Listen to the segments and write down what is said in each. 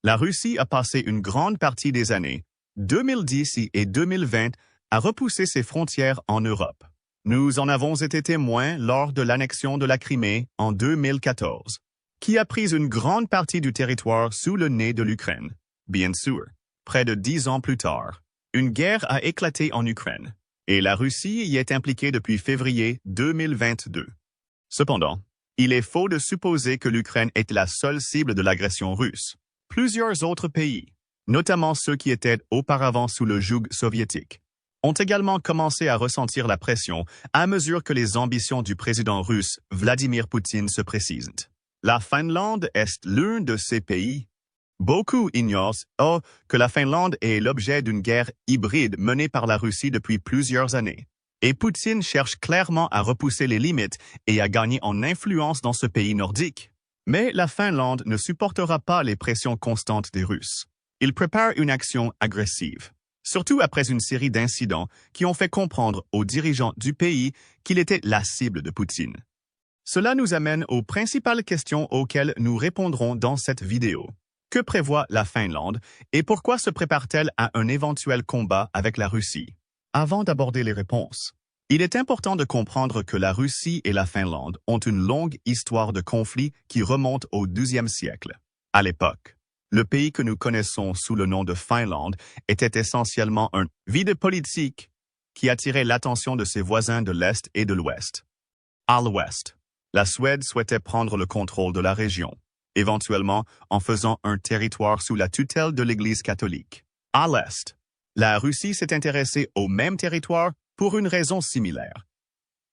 La Russie a passé une grande partie des années 2010 et 2020 à repousser ses frontières en Europe. Nous en avons été témoins lors de l'annexion de la Crimée en 2014, qui a pris une grande partie du territoire sous le nez de l'Ukraine. Bien sûr, près de 10 ans plus tard, une guerre a éclaté en Ukraine, et la Russie y est impliquée depuis février 2022. Cependant, il est faux de supposer que l'Ukraine est la seule cible de l'agression russe. Plusieurs autres pays, notamment ceux qui étaient auparavant sous le joug soviétique, ont également commencé à ressentir la pression à mesure que les ambitions du président russe Vladimir Poutine se précisent. La Finlande est l'un de ces pays. Beaucoup ignorent que la Finlande est l'objet d'une guerre hybride menée par la Russie depuis plusieurs années. Et Poutine cherche clairement à repousser les limites et à gagner en influence dans ce pays nordique. Mais la Finlande ne supportera pas les pressions constantes des Russes. Il prépare une action agressive, surtout après une série d'incidents qui ont fait comprendre aux dirigeants du pays qu'il était la cible de Poutine. Cela nous amène aux principales questions auxquelles nous répondrons dans cette vidéo. Que prévoit la Finlande et pourquoi se prépare-t-elle à un éventuel combat avec la Russie? Avant d'aborder les réponses, il est important de comprendre que la Russie et la Finlande ont une longue histoire de conflit qui remonte au XIIe siècle. À l'époque, le pays que nous connaissons sous le nom de Finlande était essentiellement un vide politique qui attirait l'attention de ses voisins de l'Est et de l'Ouest. À l'Ouest, la Suède souhaitait prendre le contrôle de la région, éventuellement en faisant un territoire sous la tutelle de l'Église catholique. À l'Est, la Russie s'est intéressée au même territoire pour une raison similaire.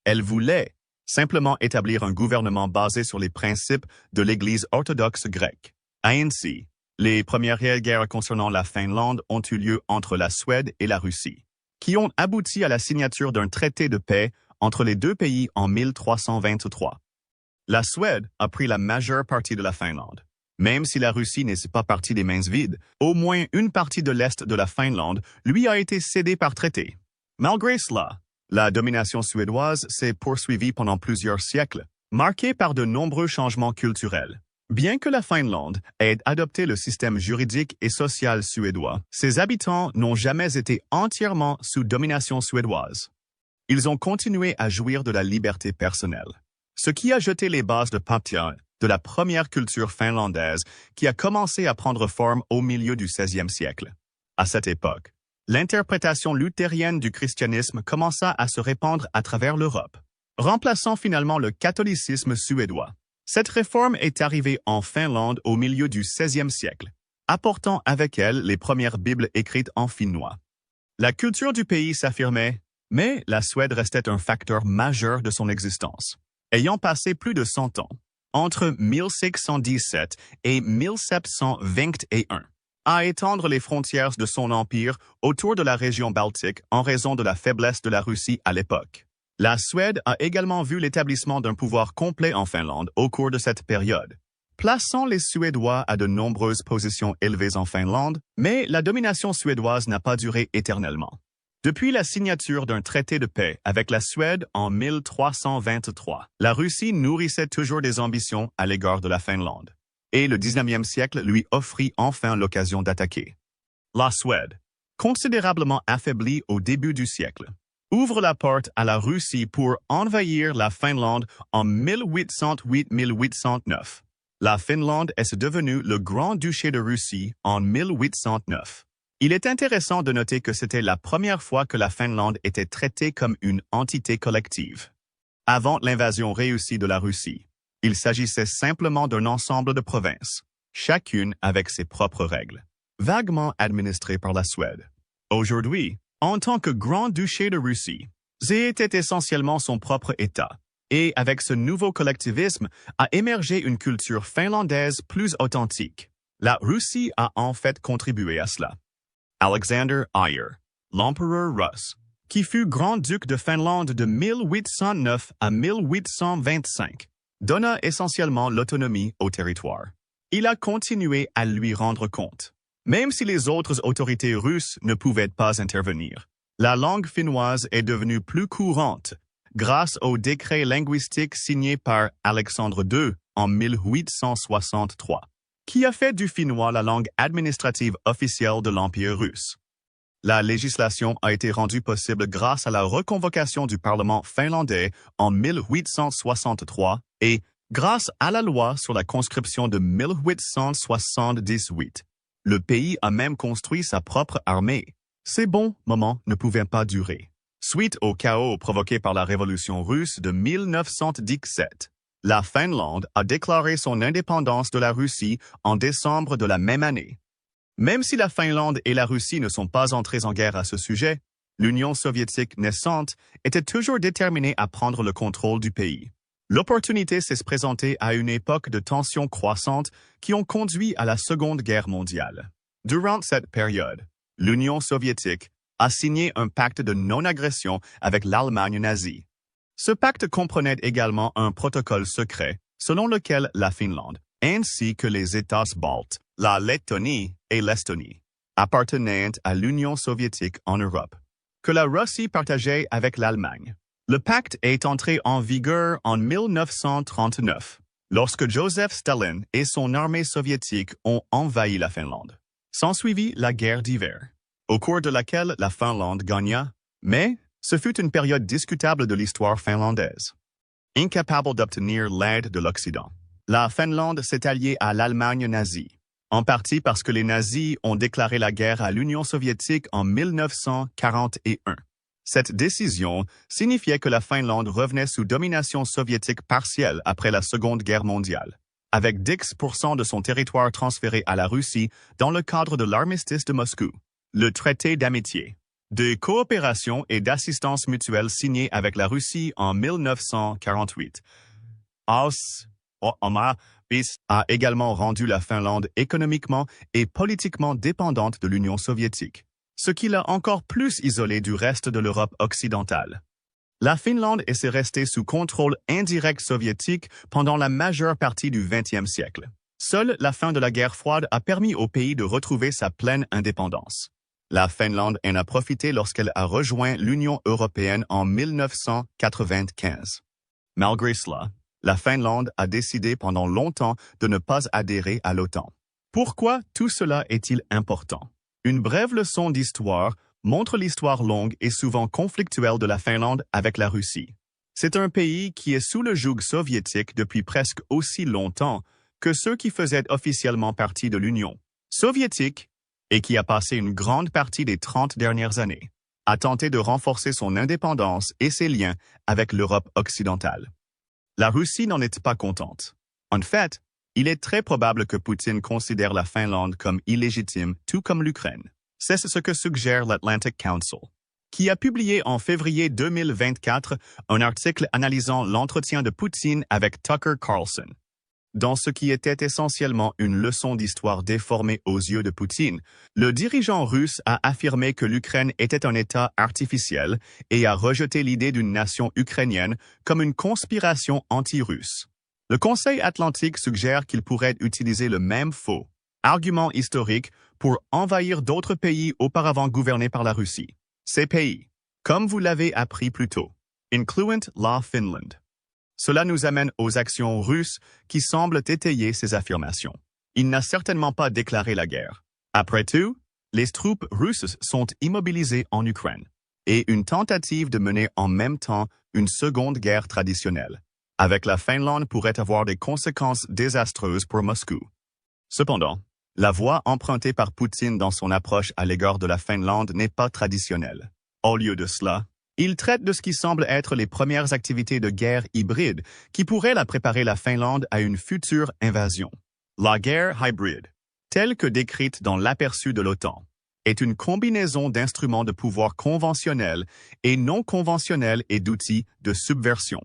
Elle voulait simplement établir un gouvernement basé sur les principes de l'Église orthodoxe grecque. Ainsi, les premières guerres concernant la Finlande ont eu lieu entre la Suède et la Russie, qui ont abouti à la signature d'un traité de paix entre les deux pays en 1323. La Suède a pris la majeure partie de la Finlande. Même si la Russie n'est pas partie des mains vides, au moins une partie de l'Est de la Finlande lui a été cédée par traité. Malgré cela, la domination suédoise s'est poursuivie pendant plusieurs siècles, marquée par de nombreux changements culturels. Bien que la Finlande ait adopté le système juridique et social suédois, ses habitants n'ont jamais été entièrement sous domination suédoise. Ils ont continué à jouir de la liberté personnelle, ce qui a jeté les bases de la première culture finlandaise qui a commencé à prendre forme au milieu du XVIe siècle. À cette époque, l'interprétation luthérienne du christianisme commença à se répandre à travers l'Europe, remplaçant finalement le catholicisme suédois. Cette réforme est arrivée en Finlande au milieu du XVIe siècle, apportant avec elle les premières Bibles écrites en finnois. La culture du pays s'affirmait, mais la Suède restait un facteur majeur de son existence, ayant passé plus de 100 ans, entre 1617 et 1721, à étendre les frontières de son empire autour de la région baltique en raison de la faiblesse de la Russie à l'époque. La Suède a également vu l'établissement d'un pouvoir complet en Finlande au cours de cette période, plaçant les Suédois à de nombreuses positions élevées en Finlande, mais la domination suédoise n'a pas duré éternellement. Depuis la signature d'un traité de paix avec la Suède en 1323, la Russie nourrissait toujours des ambitions à l'égard de la Finlande, et le XIXe siècle lui offrit enfin l'occasion d'attaquer. La Suède, considérablement affaiblie au début du siècle, ouvre la porte à la Russie pour envahir la Finlande en 1808-1809. La Finlande est devenue le Grand-Duché de Russie en 1809. Il est intéressant de noter que c'était la première fois que la Finlande était traitée comme une entité collective. Avant l'invasion réussie de la Russie, il s'agissait simplement d'un ensemble de provinces, chacune avec ses propres règles, vaguement administrées par la Suède. Aujourd'hui, en tant que Grand-Duché de Russie, Zé était essentiellement son propre État, et avec ce nouveau collectivisme a émergé une culture finlandaise plus authentique. La Russie a en fait contribué à cela. Alexander Iyer, l'empereur russe, qui fut grand-duc de Finlande de 1809 à 1825, donna essentiellement l'autonomie au territoire. Il a continué à lui rendre compte, même si les autres autorités russes ne pouvaient pas intervenir. La langue finnoise est devenue plus courante grâce au décret linguistique signé par Alexandre II en 1863, qui a fait du finnois la langue administrative officielle de l'Empire russe. La législation a été rendue possible grâce à la reconvocation du Parlement finlandais en 1863 et grâce à la loi sur la conscription de 1878. Le pays a même construit sa propre armée. Ces bons moments ne pouvaient pas durer. Suite au chaos provoqué par la Révolution russe de 1917, la Finlande a déclaré son indépendance de la Russie en décembre de la même année. Même si la Finlande et la Russie ne sont pas entrées en guerre à ce sujet, l'Union soviétique naissante était toujours déterminée à prendre le contrôle du pays. L'opportunité s'est présentée à une époque de tensions croissantes qui ont conduit à la Seconde Guerre mondiale. Durant cette période, l'Union soviétique a signé un pacte de non-agression avec l'Allemagne nazie. Ce pacte comprenait également un protocole secret selon lequel la Finlande, ainsi que les États baltes, la Lettonie et l'Estonie, appartenaient à l'Union soviétique en Europe, que la Russie partageait avec l'Allemagne. Le pacte est entré en vigueur en 1939, lorsque Joseph Staline et son armée soviétique ont envahi la Finlande. S'ensuivit la guerre d'hiver, au cours de laquelle la Finlande gagna, mais ce fut une période discutable de l'histoire finlandaise. Incapable d'obtenir l'aide de l'Occident, la Finlande s'est alliée à l'Allemagne nazie, en partie parce que les nazis ont déclaré la guerre à l'Union soviétique en 1941. Cette décision signifiait que la Finlande revenait sous domination soviétique partielle après la Seconde Guerre mondiale, avec 10% de son territoire transféré à la Russie dans le cadre de l'armistice de Moscou, le traité d'amitié, de coopération et d'assistance mutuelle signé avec la Russie en 1948. A également rendu la Finlande économiquement et politiquement dépendante de l'Union soviétique, ce qui l'a encore plus isolée du reste de l'Europe occidentale. La Finlande est restée sous contrôle indirect soviétique pendant la majeure partie du XXe siècle. Seule la fin de la guerre froide a permis au pays de retrouver sa pleine indépendance. La Finlande en a profité lorsqu'elle a rejoint l'Union européenne en 1995. Malgré cela, la Finlande a décidé pendant longtemps de ne pas adhérer à l'OTAN. Pourquoi tout cela est-il important? Une brève leçon d'histoire montre l'histoire longue et souvent conflictuelle de la Finlande avec la Russie. C'est un pays qui est sous le joug soviétique depuis presque aussi longtemps que ceux qui faisaient officiellement partie de l'Union soviétique et qui a passé une grande partie des 30 dernières années à tenter de renforcer son indépendance et ses liens avec l'Europe occidentale. La Russie n'en est pas contente. En fait, il est très probable que Poutine considère la Finlande comme illégitime, tout comme l'Ukraine. C'est ce que suggère l'Atlantic Council, qui a publié en février 2024 un article analysant l'entretien de Poutine avec Tucker Carlson. Dans ce qui était essentiellement une leçon d'histoire déformée aux yeux de Poutine, le dirigeant russe a affirmé que l'Ukraine était un État artificiel et a rejeté l'idée d'une nation ukrainienne comme une conspiration anti-russe. Le Conseil atlantique suggère qu'il pourrait utiliser le même faux argument historique pour envahir d'autres pays auparavant gouvernés par la Russie. Ces pays, comme vous l'avez appris plus tôt, incluent la Finlande. Cela nous amène aux actions russes qui semblent étayer ces affirmations. Il n'a certainement pas déclaré la guerre. Après tout, les troupes russes sont immobilisées en Ukraine, et une tentative de mener en même temps une seconde guerre traditionnelle avec la Finlande pourrait avoir des conséquences désastreuses pour Moscou. Cependant, la voie empruntée par Poutine dans son approche à l'égard de la Finlande n'est pas traditionnelle. Au lieu de cela, il traite de ce qui semble être les premières activités de guerre hybride qui pourraient préparer la Finlande à une future invasion. La guerre hybride, telle que décrite dans l'aperçu de l'OTAN, est une combinaison d'instruments de pouvoir conventionnels et non conventionnels et d'outils de subversion.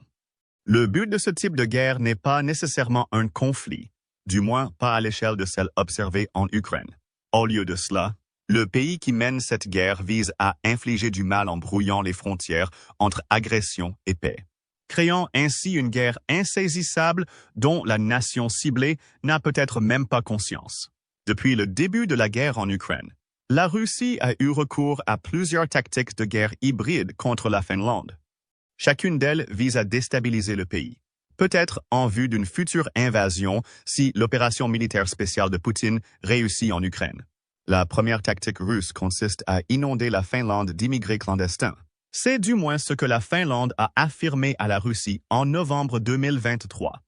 Le but de ce type de guerre n'est pas nécessairement un conflit, du moins pas à l'échelle de celle observée en Ukraine. Au lieu de cela, le pays qui mène cette guerre vise à infliger du mal en brouillant les frontières entre agression et paix, créant ainsi une guerre insaisissable dont la nation ciblée n'a peut-être même pas conscience. Depuis le début de la guerre en Ukraine, la Russie a eu recours à plusieurs tactiques de guerre hybride contre la Finlande. Chacune d'elles vise à déstabiliser le pays, peut-être en vue d'une future invasion si l'opération militaire spéciale de Poutine réussit en Ukraine. La première tactique russe consiste à inonder la Finlande d'immigrés clandestins. C'est du moins ce que la Finlande a affirmé à la Russie en novembre 2023.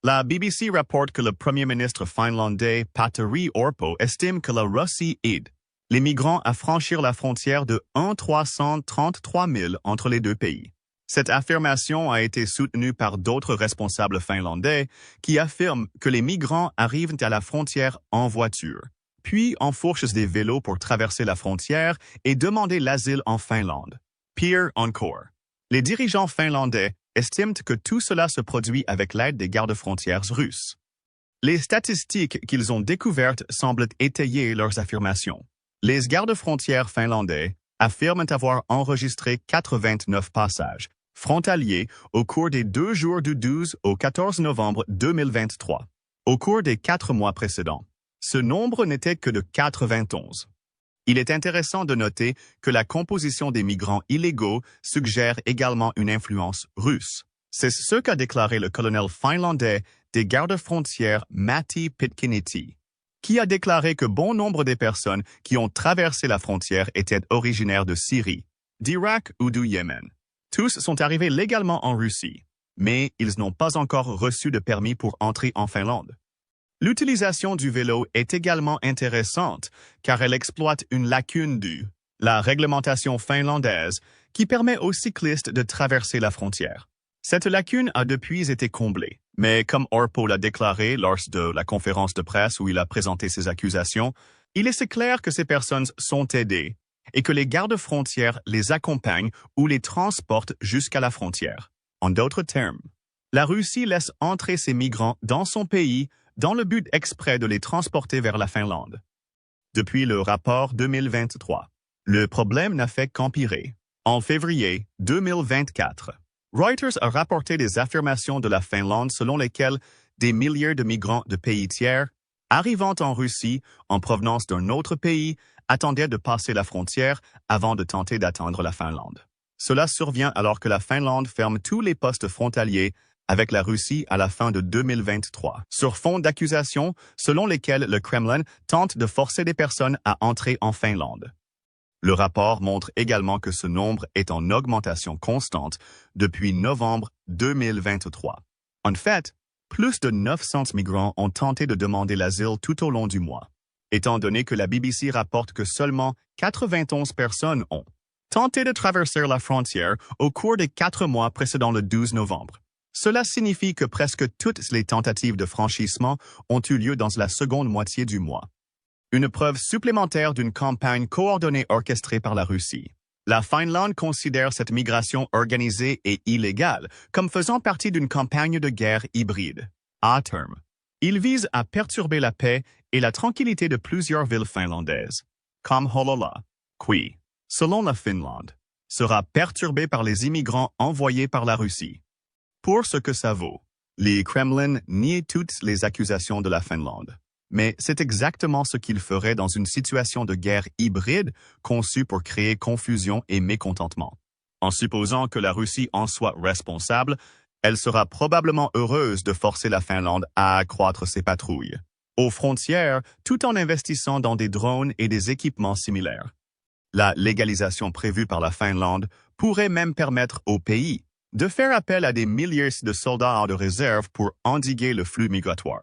La BBC rapporte que le premier ministre finlandais Petteri Orpo estime que la Russie aide les migrants à franchir la frontière de 1,333 000 entre les deux pays. Cette affirmation a été soutenue par d'autres responsables finlandais qui affirment que les migrants arrivent à la frontière en voiture, puis enfourchent des vélos pour traverser la frontière et demander l'asile en Finlande. Pire encore, les dirigeants finlandais estiment que tout cela se produit avec l'aide des gardes-frontières russes. Les statistiques qu'ils ont découvertes semblent étayer leurs affirmations. Les gardes-frontières finlandais affirment avoir enregistré 89 passages frontaliers au cours des 2 jours du 12 au 14 novembre 2023, au cours des 4 mois précédents. Ce nombre n'était que de 91. Il est intéressant de noter que la composition des migrants illégaux suggère également une influence russe. C'est ce qu'a déclaré le colonel finlandais des gardes-frontières Matti Pitkinietti, qui a déclaré que bon nombre des personnes qui ont traversé la frontière étaient originaires de Syrie, d'Irak ou du Yémen. Tous sont arrivés légalement en Russie, mais ils n'ont pas encore reçu de permis pour entrer en Finlande. L'utilisation du vélo est également intéressante car elle exploite une lacune la réglementation finlandaise qui permet aux cyclistes de traverser la frontière. Cette lacune a depuis été comblée, mais comme Orpo l'a déclaré lors de la conférence de presse où il a présenté ses accusations, il est clair que ces personnes sont aidées et que les gardes-frontières les accompagnent ou les transportent jusqu'à la frontière. En d'autres termes, la Russie laisse entrer ces migrants dans son pays dans le but exprès de les transporter vers la Finlande. Depuis le rapport 2023, le problème n'a fait qu'empirer. En février 2024, Reuters a rapporté des affirmations de la Finlande selon lesquelles des milliers de migrants de pays tiers, arrivant en Russie en provenance d'un autre pays, attendaient de passer la frontière avant de tenter d'atteindre la Finlande. Cela survient alors que la Finlande ferme tous les postes frontaliers avec la Russie à la fin de 2023, sur fond d'accusations selon lesquelles le Kremlin tente de forcer des personnes à entrer en Finlande. Le rapport montre également que ce nombre est en augmentation constante depuis novembre 2023. En fait, plus de 900 migrants ont tenté de demander l'asile tout au long du mois, étant donné que la BBC rapporte que seulement 91 personnes ont tenté de traverser la frontière au cours des 4 mois précédant le 12 novembre. Cela signifie que presque toutes les tentatives de franchissement ont eu lieu dans la seconde moitié du mois. Une preuve supplémentaire d'une campagne coordonnée orchestrée par la Russie. La Finlande considère cette migration organisée et illégale comme faisant partie d'une campagne de guerre hybride. À terme, il vise à perturber la paix et la tranquillité de plusieurs villes finlandaises, comme Hollola, qui, selon la Finlande, sera perturbée par les immigrants envoyés par la Russie. Pour ce que ça vaut, les Kremlin nient toutes les accusations de la Finlande. Mais c'est exactement ce qu'il ferait dans une situation de guerre hybride conçue pour créer confusion et mécontentement. En supposant que la Russie en soit responsable, elle sera probablement heureuse de forcer la Finlande à accroître ses patrouilles aux frontières tout en investissant dans des drones et des équipements similaires. La légalisation prévue par la Finlande pourrait même permettre au pays de faire appel à des milliers de soldats de réserve pour endiguer le flux migratoire.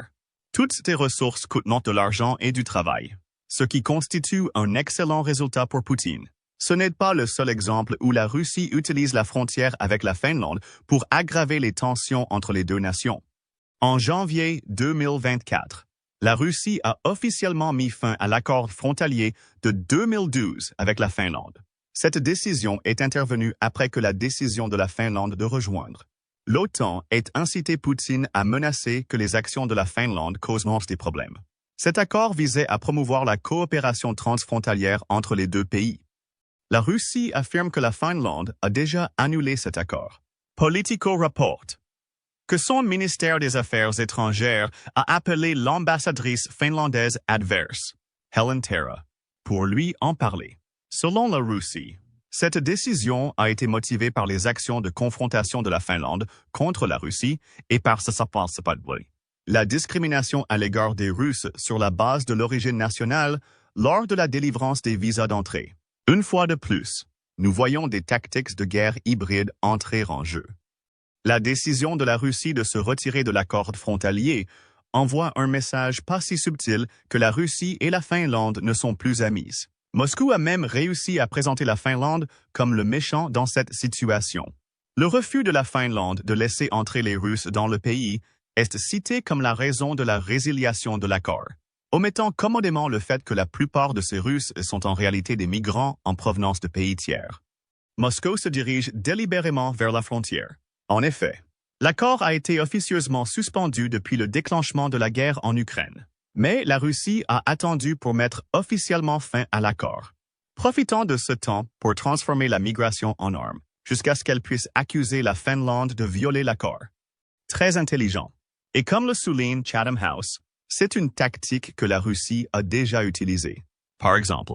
Toutes ces ressources coûtent de l'argent et du travail, ce qui constitue un excellent résultat pour Poutine. Ce n'est pas le seul exemple où la Russie utilise la frontière avec la Finlande pour aggraver les tensions entre les deux nations. En janvier 2024, la Russie a officiellement mis fin à l'accord frontalier de 2012 avec la Finlande. Cette décision est intervenue après que la décision de la Finlande de rejoindre l'OTAN ait incité Poutine à menacer que les actions de la Finlande causeront des problèmes. Cet accord visait à promouvoir la coopération transfrontalière entre les deux pays. La Russie affirme que la Finlande a déjà annulé cet accord. Politico rapporte que son ministère des Affaires étrangères a appelé l'ambassadrice finlandaise adverse, Helen Terra, pour lui en parler. Selon la Russie, Cette décision a été motivée par les actions de confrontation de la Finlande contre la Russie et par la discrimination à l'égard des Russes sur la base de l'origine nationale lors de la délivrance des visas d'entrée. Une fois de plus, nous voyons des tactiques de guerre hybrides entrer en jeu. La décision de la Russie de se retirer de l'accord frontalier envoie un message pas si subtil que la Russie et la Finlande ne sont plus amies. Moscou a même réussi à présenter la Finlande comme le méchant dans cette situation. Le refus de la Finlande de laisser entrer les Russes dans le pays est cité comme la raison de la résiliation de l'accord, omettant commodément le fait que la plupart de ces Russes sont en réalité des migrants en provenance de pays tiers. Moscou se dirige délibérément vers la frontière. En effet, l'accord a été officieusement suspendu depuis le déclenchement de la guerre en Ukraine. Mais la Russie a attendu pour mettre officiellement fin à l'accord, profitant de ce temps pour transformer la migration en arme, jusqu'à ce qu'elle puisse accuser la Finlande de violer l'accord. Très intelligent. Et comme le souligne Chatham House, c'est une tactique que la Russie a déjà utilisée. Par exemple,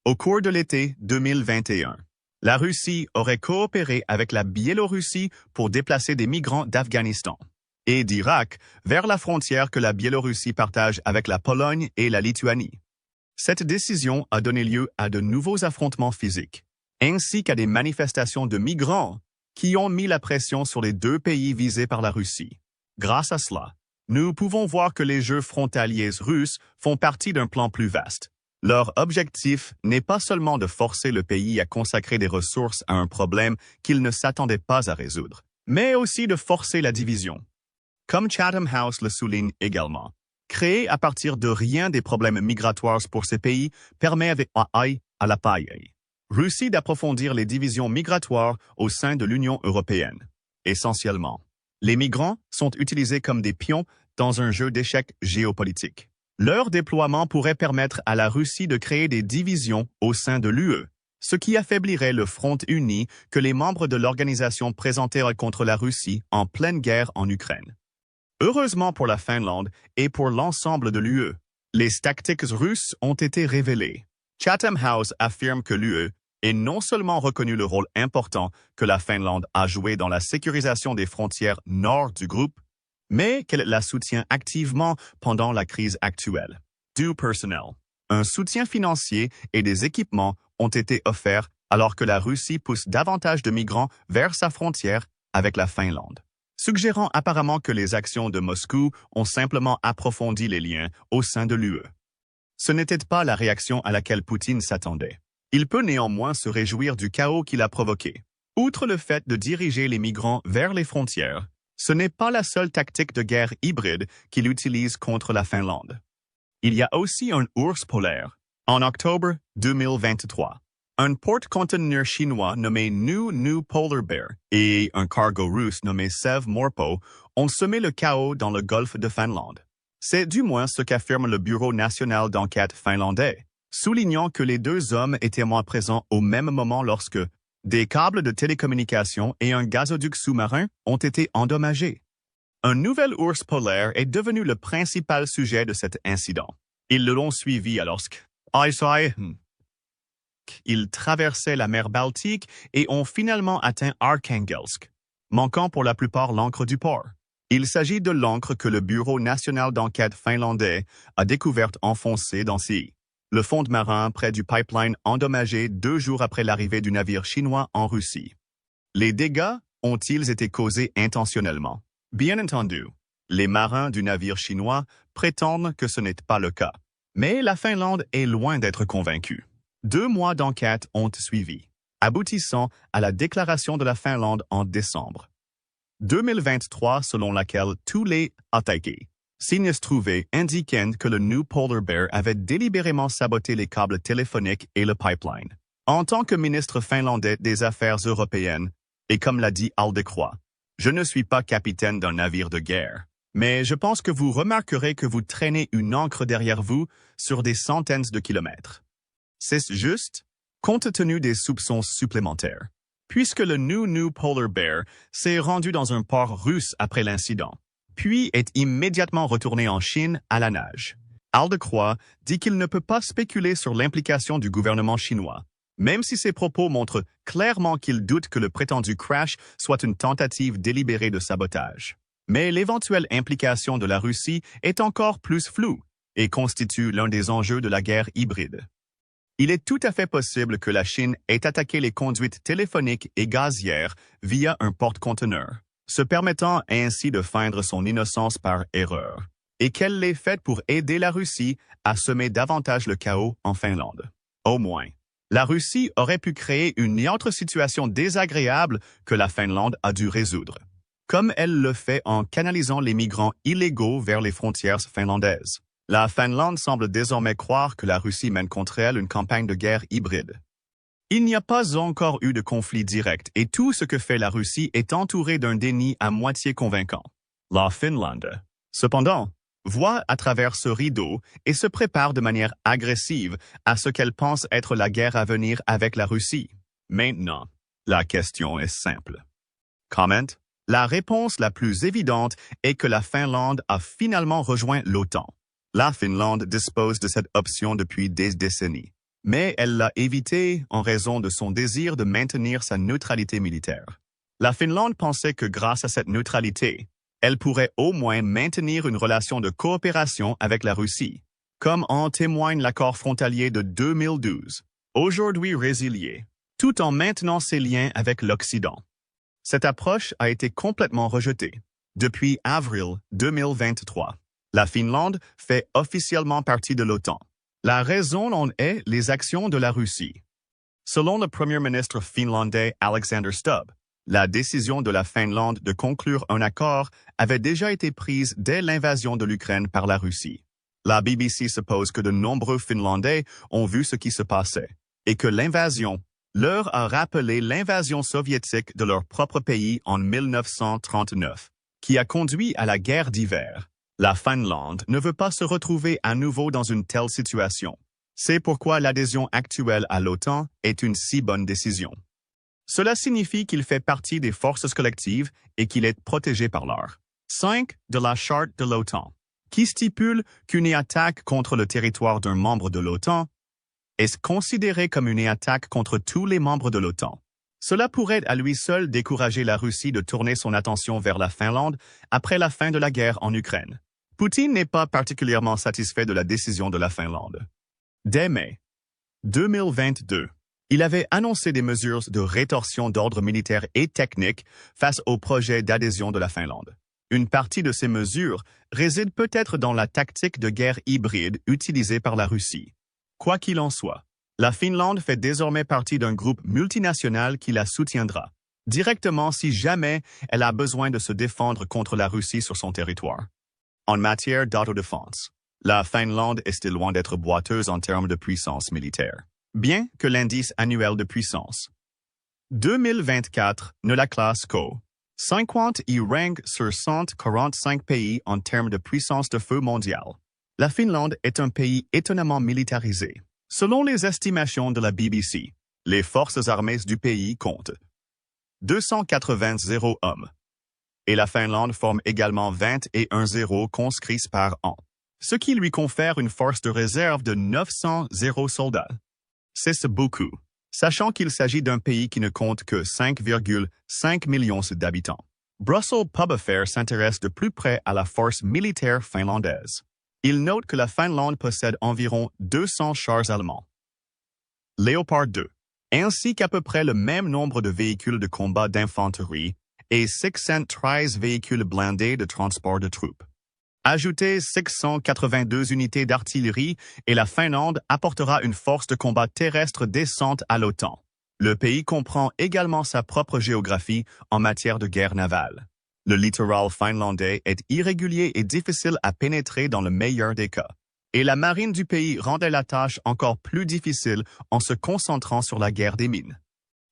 au cours de l'été 2021, la Russie aurait coopéré avec la Biélorussie pour déplacer des migrants d'Afghanistan et d'Irak vers la frontière que la Biélorussie partage avec la Pologne et la Lituanie. Cette décision a donné lieu à de nouveaux affrontements physiques, ainsi qu'à des manifestations de migrants qui ont mis la pression sur les deux pays visés par la Russie. Grâce à cela, nous pouvons voir que les jeux frontaliers russes font partie d'un plan plus vaste. Leur objectif n'est pas seulement de forcer le pays à consacrer des ressources à un problème qu'il ne s'attendait pas à résoudre, mais aussi de forcer la division. Comme Chatham House le souligne également, créer à partir de rien des problèmes migratoires pour ces pays permet à la Russie d'approfondir les divisions migratoires au sein de l'Union européenne. Essentiellement, les migrants sont utilisés comme des pions dans un jeu d'échecs géopolitique. Leur déploiement pourrait permettre à la Russie de créer des divisions au sein de l'UE, ce qui affaiblirait le front uni que les membres de l'organisation présentèrent contre la Russie en pleine guerre en Ukraine. Heureusement pour la Finlande et pour l'ensemble de l'UE, les tactiques russes ont été révélées. Chatham House affirme que l'UE ait non seulement reconnu le rôle important que la Finlande a joué dans la sécurisation des frontières nord du groupe, mais qu'elle la soutient activement pendant la crise actuelle. Du personnel. Un soutien financier et des équipements ont été offerts alors que la Russie pousse davantage de migrants vers sa frontière avec la Finlande, suggérant apparemment que les actions de Moscou ont simplement approfondi les liens au sein de l'UE. Ce n'était pas la réaction à laquelle Poutine s'attendait. Il peut néanmoins se réjouir du chaos qu'il a provoqué. Outre le fait de diriger les migrants vers les frontières, ce n'est pas la seule tactique de guerre hybride qu'il utilise contre la Finlande. Il y a aussi un ours polaire. En octobre 2023, un porte-conteneur chinois nommé New Polar Bear et un cargo russe nommé Sev Morpo ont semé le chaos dans le golfe de Finlande. C'est du moins ce qu'affirme le Bureau national d'enquête finlandais, soulignant que les deux hommes étaient présents au même moment lorsque des câbles de télécommunication et un gazoduc sous-marin ont été endommagés. Un nouvel ours polaire est devenu le principal sujet de cet incident. Ils l'ont suivi ils traversaient la mer Baltique et ont finalement atteint Arkhangelsk, manquant pour la plupart l'encre du port. Il s'agit de l'encre que le Bureau national d'enquête finlandais a découverte enfoncée dans le fond marin près du pipeline endommagé 2 jours après l'arrivée du navire chinois en Russie. Les dégâts ont-ils été causés intentionnellement? Bien entendu, les marins du navire chinois prétendent que ce n'est pas le cas. Mais la Finlande est loin d'être convaincue. 2 mois d'enquête ont suivi, aboutissant à la déclaration de la Finlande en décembre 2023 selon laquelle tous les attaqués signes trouvés indiquaient que le New Polar Bear avait délibérément saboté les câbles téléphoniques et le pipeline. En tant que ministre finlandais des Affaires européennes, et comme l'a dit Aldecroix, je ne suis pas capitaine d'un navire de guerre, mais je pense que vous remarquerez que vous traînez une ancre derrière vous sur des centaines de kilomètres. C'est juste, compte tenu des soupçons supplémentaires, puisque le New Polar Bear s'est rendu dans un port russe après l'incident, puis est immédiatement retourné en Chine à la nage. Aldecroix dit qu'il ne peut pas spéculer sur l'implication du gouvernement chinois, même si ses propos montrent clairement qu'il doute que le prétendu crash soit une tentative délibérée de sabotage. Mais l'éventuelle implication de la Russie est encore plus floue et constitue l'un des enjeux de la guerre hybride. Il est tout à fait possible que la Chine ait attaqué les conduites téléphoniques et gazières via un porte-conteneur, se permettant ainsi de feindre son innocence par erreur, et qu'elle l'ait faite pour aider la Russie à semer davantage le chaos en Finlande. Au moins, la Russie aurait pu créer une autre situation désagréable que la Finlande a dû résoudre, comme elle le fait en canalisant les migrants illégaux vers les frontières finlandaises. La Finlande semble désormais croire que la Russie mène contre elle une campagne de guerre hybride. Il n'y a pas encore eu de conflit direct et tout ce que fait la Russie est entouré d'un déni à moitié convaincant. La Finlande, cependant, voit à travers ce rideau et se prépare de manière agressive à ce qu'elle pense être la guerre à venir avec la Russie. Maintenant, la question est simple. Comment? La réponse la plus évidente est que la Finlande a finalement rejoint l'OTAN. La Finlande dispose de cette option depuis des décennies, mais elle l'a évitée en raison de son désir de maintenir sa neutralité militaire. La Finlande pensait que grâce à cette neutralité, elle pourrait au moins maintenir une relation de coopération avec la Russie, comme en témoigne l'accord frontalier de 2012, aujourd'hui résilié, tout en maintenant ses liens avec l'Occident. Cette approche a été complètement rejetée. Depuis avril 2023, la Finlande fait officiellement partie de l'OTAN. La raison en est les actions de la Russie. Selon le premier ministre finlandais Alexander Stubb, la décision de la Finlande de conclure un accord avait déjà été prise dès l'invasion de l'Ukraine par la Russie. La BBC suppose que de nombreux Finlandais ont vu ce qui se passait et que l'invasion leur a rappelé l'invasion soviétique de leur propre pays en 1939, qui a conduit à la guerre d'hiver. La Finlande ne veut pas se retrouver à nouveau dans une telle situation. C'est pourquoi l'adhésion actuelle à l'OTAN est une si bonne décision. Cela signifie qu'il fait partie des forces collectives et qu'il est protégé par l'art. 5 de la Charte de l'OTAN, qui stipule qu'une attaque contre le territoire d'un membre de l'OTAN est considérée comme une attaque contre tous les membres de l'OTAN. Cela pourrait à lui seul décourager la Russie de tourner son attention vers la Finlande après la fin de la guerre en Ukraine. Poutine n'est pas particulièrement satisfait de la décision de la Finlande. Dès mai 2022, il avait annoncé des mesures de rétorsion d'ordre militaire et technique face au projet d'adhésion de la Finlande. Une partie de ces mesures réside peut-être dans la tactique de guerre hybride utilisée par la Russie. Quoi qu'il en soit, la Finlande fait désormais partie d'un groupe multinational qui la soutiendra, directement si jamais elle a besoin de se défendre contre la Russie sur son territoire. En matière d'autodéfense, la Finlande est loin d'être boiteuse en termes de puissance militaire, bien que l'indice annuel de puissance 2024 ne la classe qu'au 50 y rank sur 145 pays en termes de puissance de feu mondiale. La Finlande est un pays étonnamment militarisé. Selon les estimations de la BBC, les forces armées du pays comptent 280 hommes. Et la Finlande forme également 21 conscrits par an, ce qui lui confère une force de réserve de 900 soldats. C'est beaucoup, sachant qu'il s'agit d'un pays qui ne compte que 5,5 millions d'habitants. Brussels Pub Affair s'intéresse de plus près à la force militaire finlandaise. Il note que la Finlande possède environ 200 chars allemands, Léopard 2, ainsi qu'à peu près le même nombre de véhicules de combat d'infanterie et 613 véhicules blindés de transport de troupes. Ajoutez 682 unités d'artillerie et la Finlande apportera une force de combat terrestre décente à l'OTAN. Le pays comprend également sa propre géographie en matière de guerre navale. Le littoral finlandais est irrégulier et difficile à pénétrer dans le meilleur des cas. Et la marine du pays rendait la tâche encore plus difficile en se concentrant sur la guerre des mines.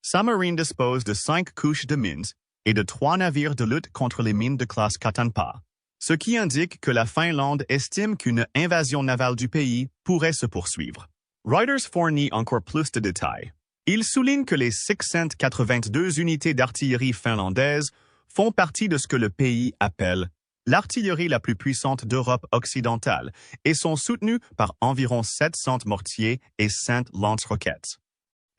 Sa marine dispose de 5 couches de mines et de 3 navires de lutte contre les mines de classe Katanpää, ce qui indique que la Finlande estime qu'une invasion navale du pays pourrait se poursuivre. Reuters fournit encore plus de détails. Il souligne que les 682 unités d'artillerie finlandaises font partie de ce que le pays appelle l'artillerie la plus puissante d'Europe occidentale et sont soutenues par environ 700 mortiers et 100 lance-roquettes.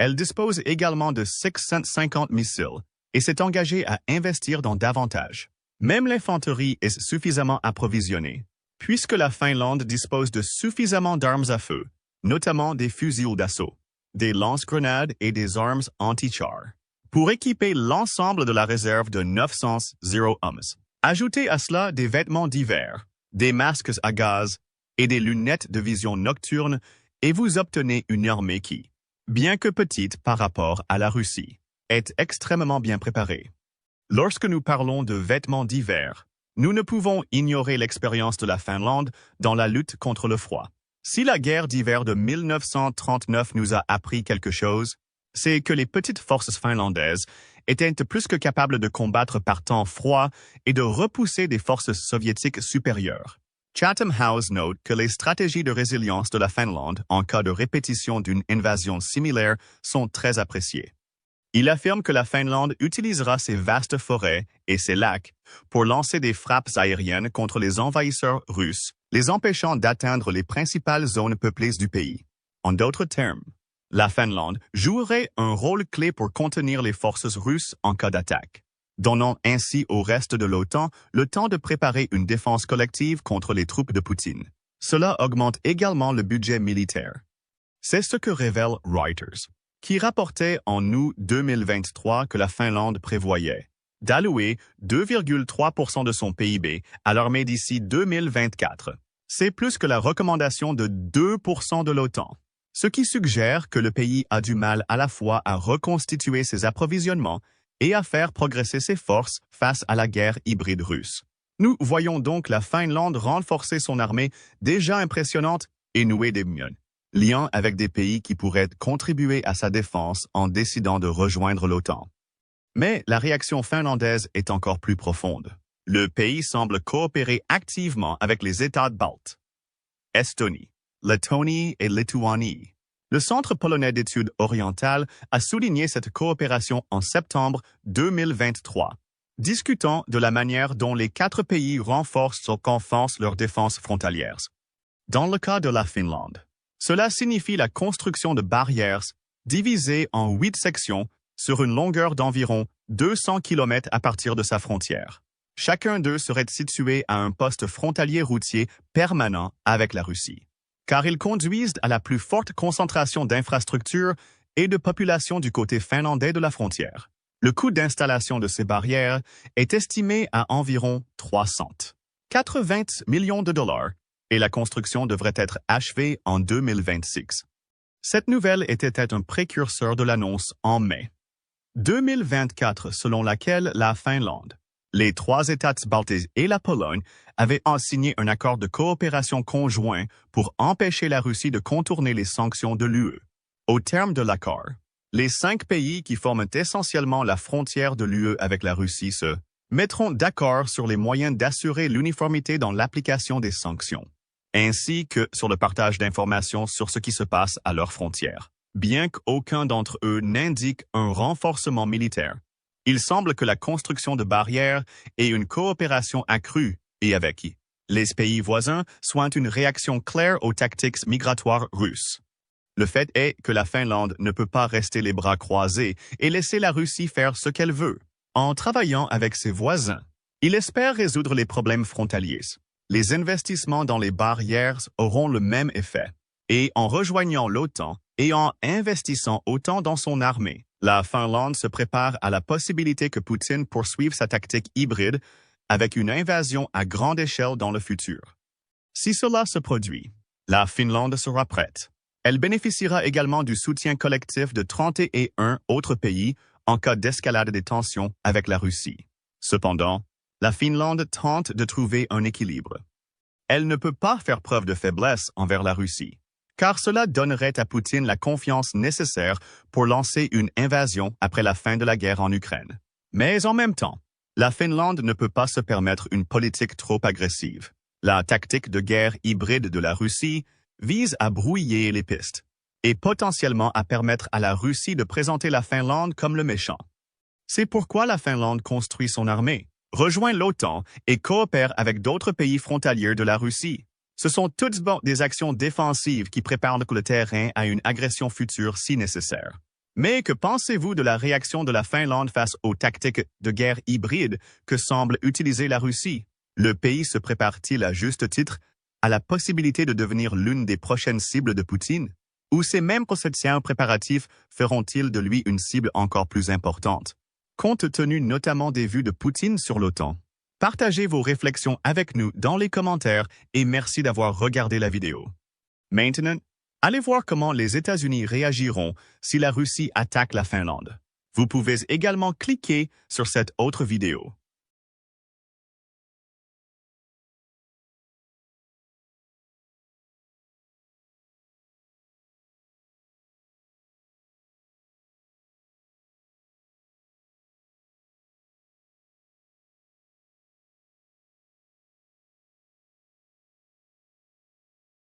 Elle dispose également de 650 missiles et s'est engagée à investir dans davantage. Même l'infanterie est suffisamment approvisionnée, puisque la Finlande dispose de suffisamment d'armes à feu, notamment des fusils d'assaut, des lance-grenades et des armes anti-char, pour équiper l'ensemble de la réserve de 900 Zero hommes. Ajoutez à cela des vêtements d'hiver, des masques à gaz et des lunettes de vision nocturne et vous obtenez une armée qui, bien que petite par rapport à la Russie, est extrêmement bien préparée. Lorsque nous parlons de vêtements d'hiver, nous ne pouvons ignorer l'expérience de la Finlande dans la lutte contre le froid. Si la guerre d'hiver de 1939 nous a appris quelque chose, c'est que les petites forces finlandaises étaient plus que capables de combattre par temps froid et de repousser des forces soviétiques supérieures. Chatham House note que les stratégies de résilience de la Finlande en cas de répétition d'une invasion similaire sont très appréciées. Il affirme que la Finlande utilisera ses vastes forêts et ses lacs pour lancer des frappes aériennes contre les envahisseurs russes, les empêchant d'atteindre les principales zones peuplées du pays. En d'autres termes, la Finlande jouerait un rôle clé pour contenir les forces russes en cas d'attaque, donnant ainsi au reste de l'OTAN le temps de préparer une défense collective contre les troupes de Poutine. Cela augmente également le budget militaire. C'est ce que révèle Reuters, qui rapportait en août 2023 que la Finlande prévoyait d'allouer 2,3% de son PIB à l'armée d'ici 2024. C'est plus que la recommandation de 2% de l'OTAN, ce qui suggère que le pays a du mal à la fois à reconstituer ses approvisionnements et à faire progresser ses forces face à la guerre hybride russe. Nous voyons donc la Finlande renforcer son armée déjà impressionnante et nouer des liens avec des pays qui pourraient contribuer à sa défense en décidant de rejoindre l'OTAN. Mais la réaction finlandaise est encore plus profonde. Le pays semble coopérer activement avec les États baltes, Estonie, Lettonie et Lituanie. Le Centre polonais d'études orientales a souligné cette coopération en septembre 2023, discutant de la manière dont les 4 pays renforcent ou renforcent leur défense frontalière. Dans le cas de la Finlande, cela signifie la construction de barrières divisées en 8 sections sur une longueur d'environ 200 km à partir de sa frontière. Chacun d'eux serait situé à un poste frontalier routier permanent avec la Russie, car ils conduisent à la plus forte concentration d'infrastructures et de population du côté finlandais de la frontière. Le coût d'installation de ces barrières est estimé à environ 380 millions de dollars et la construction devrait être achevée en 2026. Cette nouvelle était un précurseur de l'annonce en mai 2024 selon laquelle la Finlande, les 3 États baltes et la Pologne avaient signé un accord de coopération conjoint pour empêcher la Russie de contourner les sanctions de l'UE. Au terme de l'accord, les 5 pays qui forment essentiellement la frontière de l'UE avec la Russie se mettront d'accord sur les moyens d'assurer l'uniformité dans l'application des sanctions, ainsi que sur le partage d'informations sur ce qui se passe à leurs frontières. Bien qu'aucun d'entre eux n'indique un renforcement militaire, il semble que la construction de barrières et une coopération accrue et avec les pays voisins soient une réaction claire aux tactiques migratoires russes. Le fait est que la Finlande ne peut pas rester les bras croisés et laisser la Russie faire ce qu'elle veut. En travaillant avec ses voisins, il espère résoudre les problèmes frontaliers. Les investissements dans les barrières auront le même effet. Et en rejoignant l'OTAN et en investissant autant dans son armée, la Finlande se prépare à la possibilité que Poutine poursuive sa tactique hybride avec une invasion à grande échelle dans le futur. Si cela se produit, la Finlande sera prête. Elle bénéficiera également du soutien collectif de 31 autres pays en cas d'escalade des tensions avec la Russie. Cependant, la Finlande tente de trouver un équilibre. Elle ne peut pas faire preuve de faiblesse envers la Russie, car cela donnerait à Poutine la confiance nécessaire pour lancer une invasion après la fin de la guerre en Ukraine. Mais en même temps, la Finlande ne peut pas se permettre une politique trop agressive. La tactique de guerre hybride de la Russie vise à brouiller les pistes et potentiellement à permettre à la Russie de présenter la Finlande comme le méchant. C'est pourquoi la Finlande construit son armée, rejoint l'OTAN et coopère avec d'autres pays frontaliers de la Russie. Ce sont toutes des actions défensives qui préparent le terrain à une agression future si nécessaire. Mais que pensez-vous de la réaction de la Finlande face aux tactiques de guerre hybride que semble utiliser la Russie? Le pays se prépare-t-il à juste titre à la possibilité de devenir l'une des prochaines cibles de Poutine? Ou ces mêmes conceptions préparatifs feront-ils de lui une cible encore plus importante? Compte tenu notamment des vues de Poutine sur l'OTAN. Partagez vos réflexions avec nous dans les commentaires et merci d'avoir regardé la vidéo. Maintenant, allez voir comment les États-Unis réagiront si la Russie attaque la Finlande. Vous pouvez également cliquer sur cette autre vidéo.